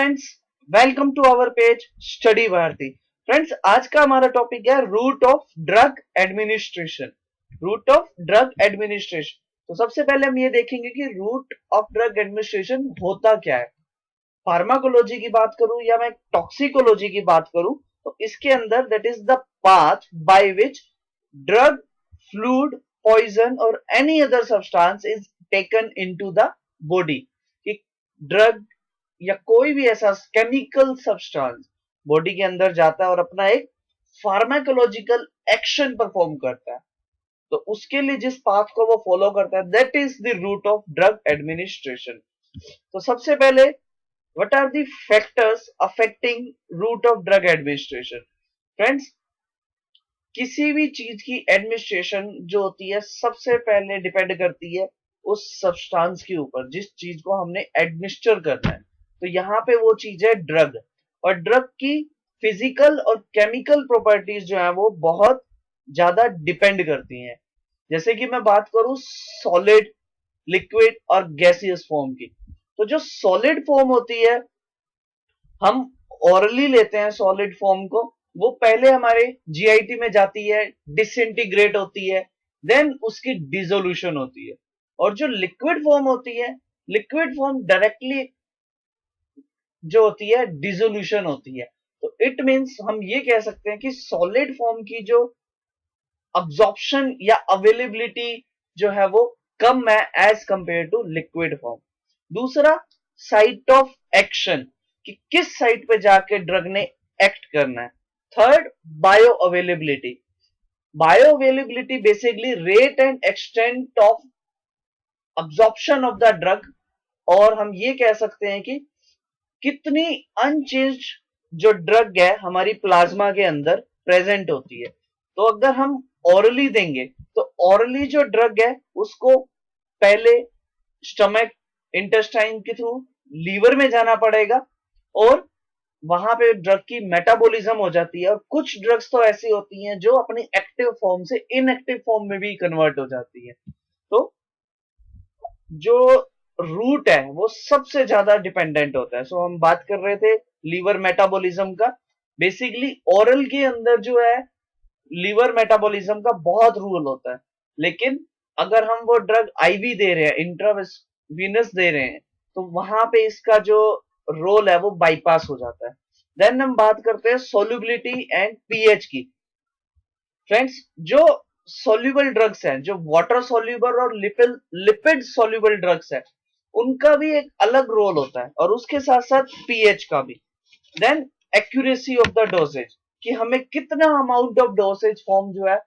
Friends, welcome to our page study Bharati. Friends, आज का हमारा टॉपिक है route of drug administration. Route of drug administration. तो सबसे पहले हम ये देखेंगे कि रूट ऑफ ड्रग एडमिनिस्ट्रेशन होता क्या है। फार्माकोलॉजी की बात करूं या मैं टॉक्सिकोलॉजी की बात करूं तो इसके अंदर that is the path by which drug, fluid, poison और any other substance is taken into the body. कि ड्रग या कोई भी ऐसा केमिकल सब्सटेंस बॉडी के अंदर जाता है और अपना एक फार्माकोलॉजिकल एक्शन परफॉर्म करता है, तो उसके लिए जिस पाथ को वो फॉलो करता है that is the route of drug administration. तो सबसे पहले what are the factors affecting route of drug administration. Friends, किसी भी चीज की एडमिनिस्ट्रेशन जो होती है सबसे पहले डिपेंड करती है उस सब्सटेंस के ऊपर जिस चीज को हमने एडमिनिस्टर करना है। तो यहाँ पे वो चीज है ड्रग, और ड्रग की फिजिकल और केमिकल प्रॉपर्टीज जो है वो बहुत ज्यादा डिपेंड करती हैं। जैसे कि मैं बात करूं सॉलिड, लिक्विड और गैसियस फॉर्म की, तो जो सॉलिड फॉर्म होती है हम ओरली लेते हैं सॉलिड फॉर्म को, वो पहले हमारे जीआईटी में जाती है, डिसइंटीग्रेट होती है, देन उसकी डिसोल्यूशन होती है। और जो लिक्विड फॉर्म होती है, लिक्विड फॉर्म डायरेक्टली जो होती है डिसोल्यूशन होती है। तो इट मींस हम ये कह सकते हैं कि सॉलिड फॉर्म की जो अब्जॉर्प्शन या अवेलेबिलिटी जो है वो कम है as compare to liquid form. दूसरा, साइट ऑफ एक्शन, कि किस साइट पे जाके ड्रग ने एक्ट करना है। Third, bio availability. Bio availability basically rate and extent of absorption of the drug, और हम ये कह सकते हैं कि कितनी अनचेंज्ड जो ड्रग है हमारी प्लाज्मा के अंदर प्रेजेंट होती है। तो अगर हम ओरली देंगे तो ओरली जो ड्रग है उसको पहले स्टमक, इंटेस्टाइन के थ्रू लीवर में जाना पड़ेगा, और वहां पे ड्रग की मेटाबॉलिज्म हो जाती है। और कुछ ड्रग्स तो ऐसी होती हैं जो अपनी एक्टिव फॉर्म से इनएक्टिव फॉर्म में भी कन्वर्ट हो जाती है। तो जो रूट है वो सबसे ज्यादा डिपेंडेंट होता है। सो हम बात कर रहे थे लीवर मेटाबॉलिज्म का। बेसिकली ओरल के अंदर जो है लीवर मेटाबॉलिज्म का बहुत रूल होता है, लेकिन अगर हम वो ड्रग आईवी दे रहे हैं, इंट्रावीनस दे रहे हैं, तो वहां पे इसका जो रोल है वो बाईपास हो जाता है। देन हम बात करते हैं सोल्यूबिलिटी एंड पीएच की। फ्रेंड्स, जो सोल्यूबल ड्रग्स हैं, जो वाटर सोल्यूबल और लिपिड सोल्यूबल ड्रग्स हैं, उनका भी एक अलग रोल होता है, और उसके साथ साथ पीएच का भी। Then accuracy of the doses, कि हमें कितना अमाउंट ऑफ डोसेज फॉर्म जो है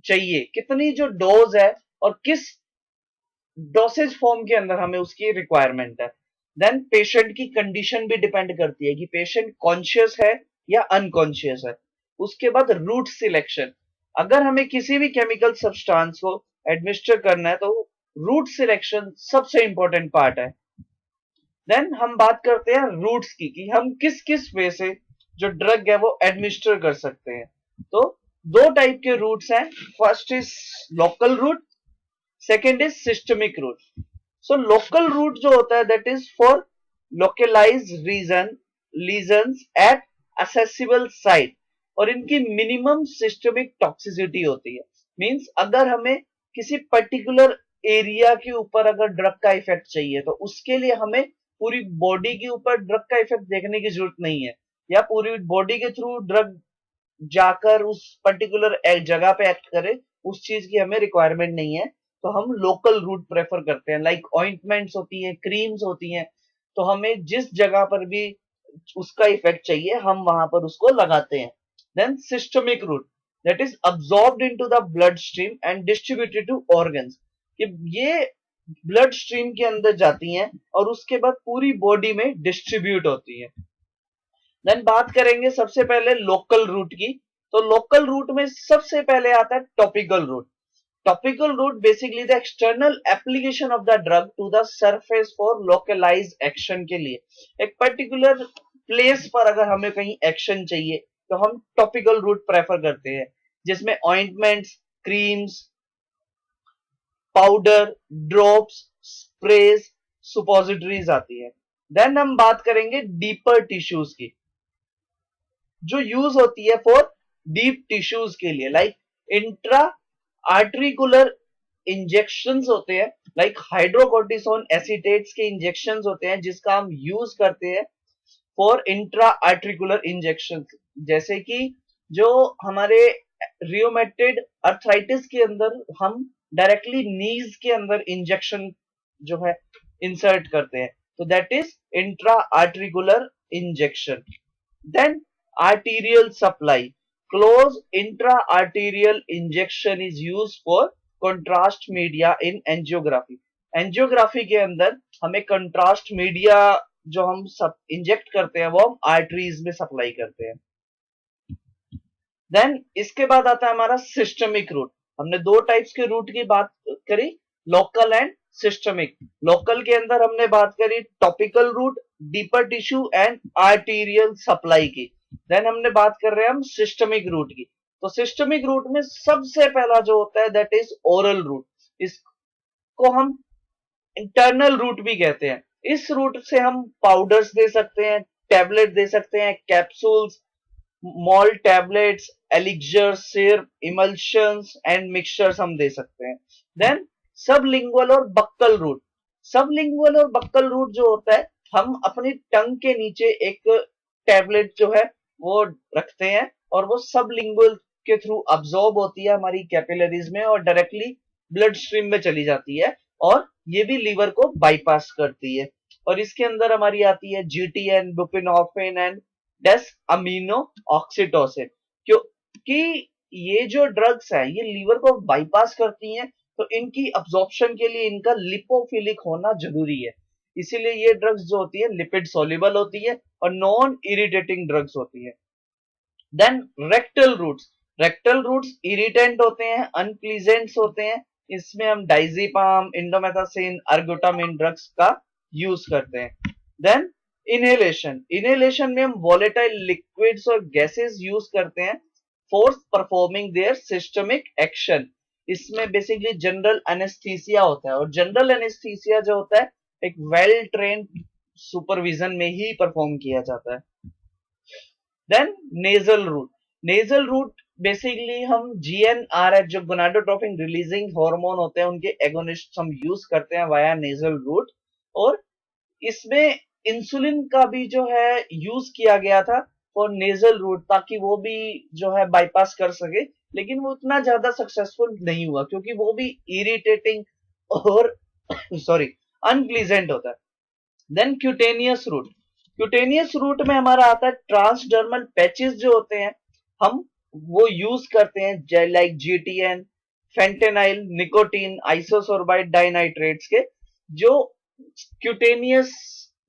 चाहिए, कितनी जो डोज है और किस डोसेज फॉर्म के अंदर हमें उसकी रिक्वायरमेंट है। देन पेशेंट की कंडीशन भी डिपेंड करती है कि पेशेंट कॉन्शियस है या अनकॉन्शियस है। उसके बाद रूट सिलेक्शन, अगर हमें किसी भी केमिकल सब्सटेंस को एडमिनिस्टर करना है तो रूट सिलेक्शन सबसे इंपॉर्टेंट पार्ट है। देन हम बात करते हैं रूट्स की, कि हम किस किस वे से जो ड्रग है वो एडमिनिस्टर कर सकते हैं। तो दो टाइप के रूट्स हैं। First is local route, second is systemic route. So local route जो होता है that is for localize region lesions at accessible site, और इनकी मिनिमम सिस्टमिक टॉक्सिसिटी होती है। मींस अगर हमें किसी पर्टिकुलर एरिया के ऊपर अगर ड्रग का इफेक्ट चाहिए तो उसके लिए हमें पूरी बॉडी के ऊपर ड्रग का इफेक्ट देखने की जरूरत नहीं है, या पूरी बॉडी के थ्रू ड्रग जाकर उस पर्टिकुलर जगह पे एक्ट करे, उस चीज की हमें रिक्वायरमेंट नहीं है। तो हम लोकल रूट प्रेफर करते हैं, लाइक ऑइंटमेंट्स होती हैं, क्रीम्स होती हैं, तो हमें जिस जगह पर भी उसका इफेक्ट चाहिए हम वहां पर उसको लगाते हैं। Then systemic route, that is absorbed into the blood stream and distributed to organs, कि ये ब्लड स्ट्रीम के अंदर जाती हैं और उसके बाद पूरी बॉडी में डिस्ट्रीब्यूट होती है। देन बात करेंगे सबसे पहले लोकल रूट की। तो लोकल रूट में सबसे पहले आता है topical route. Topical route basically the external application of the drug to the surface for localize action के लिए। एक पर्टिकुलर प्लेस पर अगर हमें कहीं एक्शन चाहिए तो हम टॉपिकल रूट प्रेफर करते हैं, जिसमें ointments, creams, powder, drops, sprays, suppositories आती है। देन हम बात करेंगे डीपर टिश्यूज की, जो यूज होती है फॉर डीप टिश्यूज के लिए, लाइक इंट्रा आर्ट्रिकुलर इंजेक्शंस होते हैं, लाइक हाइड्रोकोर्टिसोन एसीटेट्स के इंजेक्शंस होते हैं जिसका हम यूज करते हैं फॉर इंट्रा आर्ट्रिकुलर इंजेक्शन। जैसे कि जो हमारे रियोमेटेड अर्थराइटिस के अंदर हम डायरेक्टली नीज के अंदर इंजेक्शन जो है इंसर्ट करते हैं, तो that is intra articular injection. Then arterial supply. Close intra-arterial injection is used for contrast media in angiography. Angiography के अंदर हमें कंट्रास्ट मीडिया जो हम सब इंजेक्ट करते हैं वो हम आर्टरीज में सप्लाई करते हैं। देन इसके बाद आता है हमारा सिस्टमिक रूट। हमने दो टाइप्स के रूट की बात करी, लोकल एंड सिस्टमिक। लोकल के अंदर हमने बात करी topical route, deeper tissue and arterial supply की। देन हमने बात कर रहे हैं हम सिस्टमिक रूट की। तो सिस्टमिक रूट में सबसे पहला जो होता है दैट इज ओरल रूट। इसको हम इंटरनल रूट भी कहते हैं। इस रूट से हम पाउडर्स दे सकते हैं, टैबलेट दे सकते हैं, capsules, mall tablets, elixir, syrup, emulsions and mixtures हम दे सकते हैं। देन सबलिंगुअल और बक्कल रूट। सबलिंगुअल और बक्कल रूट जो होता है, हम अपनी टंग के नीचे एक टैबलेट जो है वो रखते हैं और वो सबलिंगुअल के थ्रू अब्सॉर्ब होती है हमारी कैपिलरीज में और डायरेक्टली ब्लड स्ट्रीम में चली जाती है और ये भी लीवर को बाईपास करती है। और इसके अंदर हमारी आती है GTN, buprenorphine and desamino oxytocin. क्योंकि ये जो ड्रग्स है ये लीवर को बाईपास करती हैं, तो इनकी अब्जॉर्प्शन के लिए इनका लिपोफिलिक होना जरूरी है। इसीलिए ये ड्रग्स जो होती है लिपिड सोल्यूबल होती है और नॉन इरिटेटिंग ड्रग्स होती है। Then rectal routes. Rectal routes irritant होते हैं, अनप्लीजेंट्स होते हैं। इसमें हम डाइजीपाम, इंडोमेथासिन, अर्गुटामिन ड्रग्स का यूज करते हैं। Then inhalation. इनहेलेशन में हम वॉलेटाइल लिक्विड्स और गैसेस यूज करते हैं for performing their systemic action. इसमें बेसिकली जनरल एनेस्थीसिया होता है और जनरल एनेस्थीसिया जो होता है एक वेल ट्रेन्ड सुपरविजन में ही परफॉर्म किया जाता है। Then nasal route. Nasal route basically हम जीएनआरएच जो गोनाडोट्रोपिन रिलीजिंग हार्मोन होते हैं उनके एगोनिस्ट हम यूज करते हैं वाया नेजल रूट। और इसमें इंसुलिन का भी जो है यूज किया गया था फॉर नेजल रूट ताकि वो भी जो है बाईपास कर सके, लेकिन वो उतना ज्यादा सक्सेसफुल नहीं हुआ क्योंकि वो भी इरिटेटिंग और सॉरी अनप्लीजेंट होता है। Then cutaneous route. Cutaneous route में हमारा आता है ट्रांसडर्मल पैचेस जो होते हैं, हम वो यूज करते हैं like GTN, fentanyl, nicotine, isosorbide dinitrates के, जो क्यूटेनियस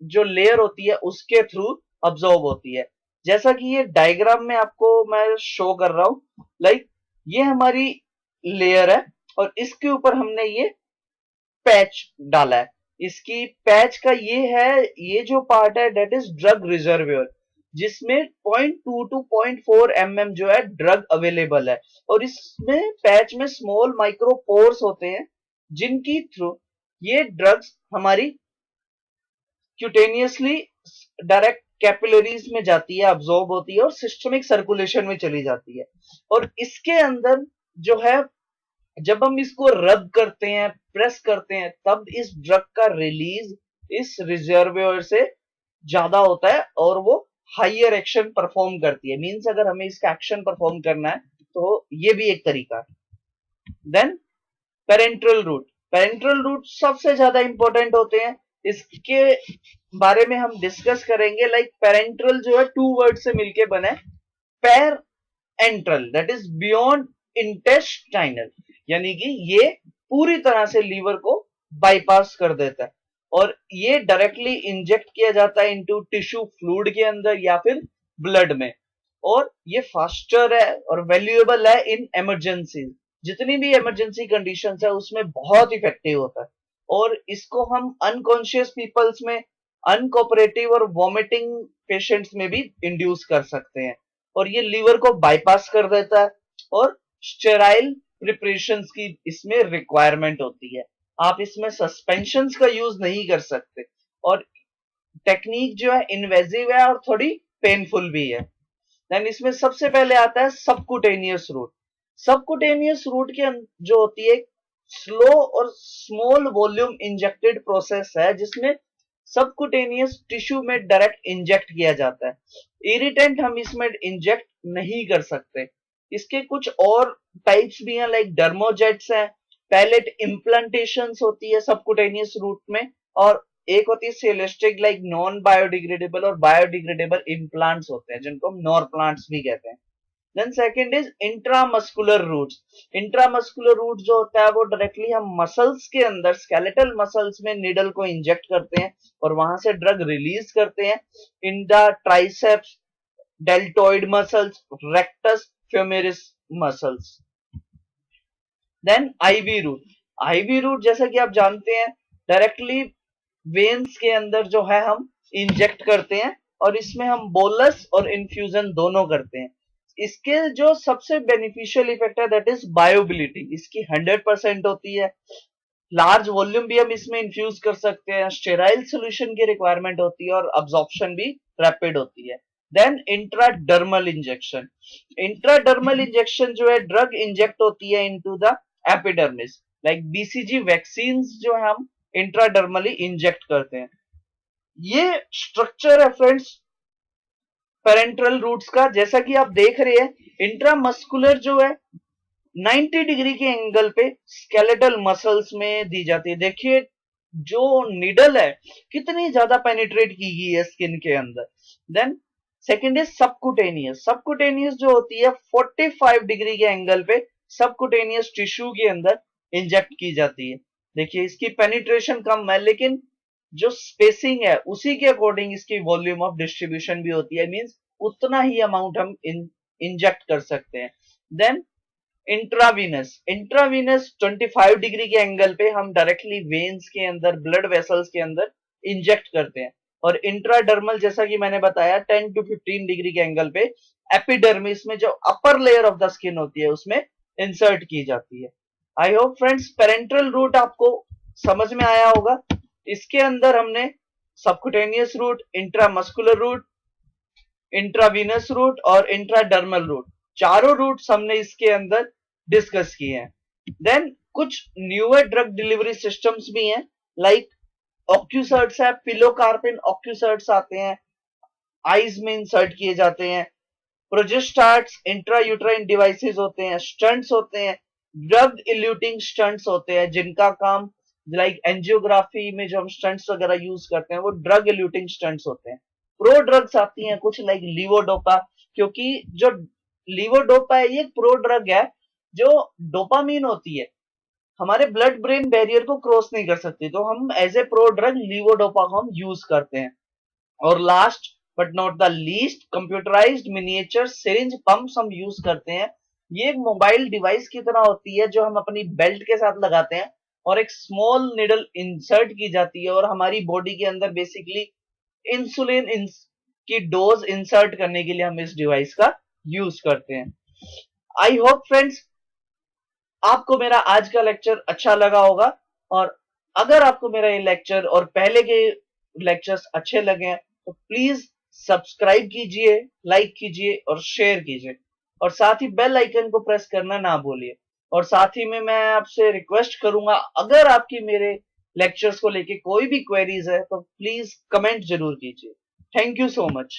जो लेयर होती है उसके थ्रू अब्सॉर्ब होती है। जैसा कि ये डायग्राम में आपको मैं शो कर रहा हूं, लाइक ये हमारी लेयर है और इसके ऊपर हमने ये पैच डाला है। इसकी पैच का ये है, ये जो पार्ट है डेट इज ड्रग रिजर्वियर, जिसमें 0.2 टू 0.4 mm जो है ड्रग अवेलेबल है। और इसमें पैच में स्मॉल माइक्रोपोर्स होते हैं जिनकी थ्रू ये ड्रग्स हमारी क्यूटेनियसली डायरेक्ट कैपिलरीज में जाती है, अब्सॉर्ब होती है और सिस्टमिक सर्कुलेशन में चली जाती है। और इसके अंदर जो है जब हम इसको रब करते हैं, प्रेस करते हैं, तब इस ड्रग का रिलीज इस रिजर्वियर से ज्यादा होता है और वो हाइयर एक्शन परफॉर्म करती है। मींस अगर हमें इसका एक्शन परफॉर्म करना है तो ये भी एक तरीका है। Then parenteral route. Parenteral route सबसे ज्यादा इंपॉर्टेंट होते हैं, इसके बारे में हम डिस्कस करेंगे। लाइक पेरेंट्रल जो है टू वर्ड से मिलके बने, पैर enteral that is beyond intestinal, यानी कि ये पूरी तरह से लीवर को बाईपास कर देता है और ये डायरेक्टली इंजेक्ट किया जाता है इनटू टिश्यू फ्लूइड के अंदर या फिर ब्लड में। और ये फास्टर है और वैल्यूएबल है इन इमरजेंसी। जितनी भी इमरजेंसी कंडीशंस है उसमें बहुत इफेक्टिव होता है। और इसको हम अनकॉन्शियस पीपल्स में, अनकोऑपरेटिव और वॉमिटिंग पेशेंट्स में भी इंड्यूस कर सकते हैं। और ये लीवर को बाईपास कर देता है और स्टेराइल प्रिपरेशंस की इसमें रिक्वायरमेंट होती है। आप इसमें सस्पेंशंस का यूज नहीं कर सकते। और टेक्निक जो है इन्वेजिव है और थोड़ी पेनफुल भी है। देन इसमें सबसे पहले आता है सबकुटेनियस रूट। सबकुटेनियस रूट के जो होती है स्लो और स्मॉल वॉल्यूम इंजेक्टेड प्रोसेस है, जिसमें सबकुटेनियस टिश्यू में डायरेक्ट इंजेक्ट किया जाता है। इरिटेंट हम इसमें इंजेक्ट नहीं कर सकते। इसके कुछ और टाइप्स भी हैं, लाइक डर्मोजेट्स हैं, पैलेट इम्प्लांटेशंस होती है सबकुटेनियस रूट में, और एक होती है सेलेस्टिक लाइक नॉन बायोडिग्रेडेबल और बायोडिग्रेडेबल इम्प्लांट्स होते हैं, जिनको हम नॉर प्लांट्स भी कहते हैं। Then second is intramuscular routes. Intramuscular route जो होता है वो डायरेक्टली हम मसल्स के अंदर, स्केलेटल मसल्स में निडल को इंजेक्ट करते हैं और वहां से ड्रग रिलीज करते हैं in the triceps, deltoid muscles, rectus, femoris muscles. Then IV route. IV route जैसा कि आप जानते हैं डायरेक्टली वेन्स के अंदर जो है हम इंजेक्ट करते हैं, और इसमें हम बोलस और इन्फ्यूजन दोनों करते हैं। इसके जो सबसे बेनिफिशियल इफेक्ट है दैट इज बायोबिलिटी, इसकी 100% होती है। लार्ज वॉल्यूम भी हम इसमें इंफ्यूज कर सकते हैं, स्टेराइल सोल्यूशन की रिक्वायरमेंट होती है और अब्जॉर्प्शन भी रैपिड होती है। Then intradermal injection. Intradermal injection जो है ड्रग इंजेक्ट होती है into the epidermis, like BCG vaccine जो है हम इंट्राडर्मली इंजेक्ट करते हैं। ये स्ट्रक्चर है फ्रेंड्स पेरेंट्रल रूट्स का। जैसा कि आप देख रहे हैं इंट्रामस्कुलर जो है 90 डिग्री के एंगल पे स्केलेटल मसल्स में दी जाती है। देखिए जो निडल है कितनी ज्यादा पेनिट्रेट की गई है स्किन के अंदर। Then second is subcutaneous. Subcutaneous जो होती है 45 डिग्री के एंगल पे सबकुटेनियस टिश्यू के अंदर इंजेक्ट की जाती है। देखिए इसकी पेनिट्रेशन कम है, लेकिन जो स्पेसिंग है उसी के अकॉर्डिंग इसकी वॉल्यूम ऑफ डिस्ट्रीब्यूशन भी होती है, मींस उतना ही अमाउंट हम इंजेक्ट कर सकते हैं। Then intravenous. इंट्रावीनस 25 डिग्री के एंगल पे हम डायरेक्टली वेन्स के अंदर, ब्लड वेसल्स के अंदर इंजेक्ट करते हैं। और इंट्राडर्मल जैसा कि मैंने बताया 10 to 15 डिग्री के एंगल पे एपिडर्मिस में जो upper layer of the skin होती है उसमें इंसर्ट की जाती है। I hope friends parenteral route आपको समझ में आया होगा। इसके अंदर हमने subcutaneous route, intramuscular route, intravenous route और इंट्राडर्मल रूट, चारों रूट्स हमने इसके अंदर डिस्कस किए हैं। देन कुछ न्यूअर ड्रग डिलीवरी सिस्टम्स भी हैं, लाइक ऑक्यूसर्ट्स है, पिलोकार्पिन ऑक्यूसर्ट्स आते हैं, आईज में इंसर्ट किए जाते हैं। प्रोजेस्टार्ट्स इंट्रायूट्राइन डिवाइसेस होते हैं, स्टंट्स होते हैं, ड्रग इल्यूटिंग स्टंट्स होते हैं, जिनका काम लाइक एंजियोग्राफी में जो हम स्टंट्स वगैरह यूज करते हैं वो ड्रग इल्यूटिंग स्टंट्स होते हैं। प्रो ड्रग्स आती हैं कुछ लाइक लीवोडोपा, क्योंकि जो लीवोडोपा है ये प्रो ड्रग है। जो डोपामीन होती है हमारे ब्लड ब्रेन बैरियर को क्रॉस नहीं कर सकती, तो हम as a pro drug levodopa को हम यूज करते हैं। और last but not the least computerised miniature syringe pumps हम यूज करते हैं। ये एक मोबाइल डिवाइस की तरह होती है जो हम अपनी बेल्ट के साथ लगाते हैं, और एक स्मॉल निडल इंसर्ट की जाती है और हमारी बॉडी के अंदर बेसिकली इंसुलिन की डोज इंसर्ट करने के लिए हम इस डिवाइस का यूज करते हैं। आई होप फ्रेंड्स आपको मेरा आज का लेक्चर अच्छा लगा होगा, और अगर आपको मेरा ये लेक्चर और पहले के लेक्चर्स अच्छे लगे हैं तो प्लीज सब्सक्राइब कीजिए, लाइक कीजिए और शेयर कीजिए, और साथ ही बेल आइकन को प्रेस करना ना भूलिए। और साथ ही में मैं आपसे रिक्वेस्ट करूंगा, अगर आपकी मेरे लेक्चर्स को लेके कोई भी क्वेरीज है तो प्लीज कमेंट जरूर कीजिए। Thank you so much.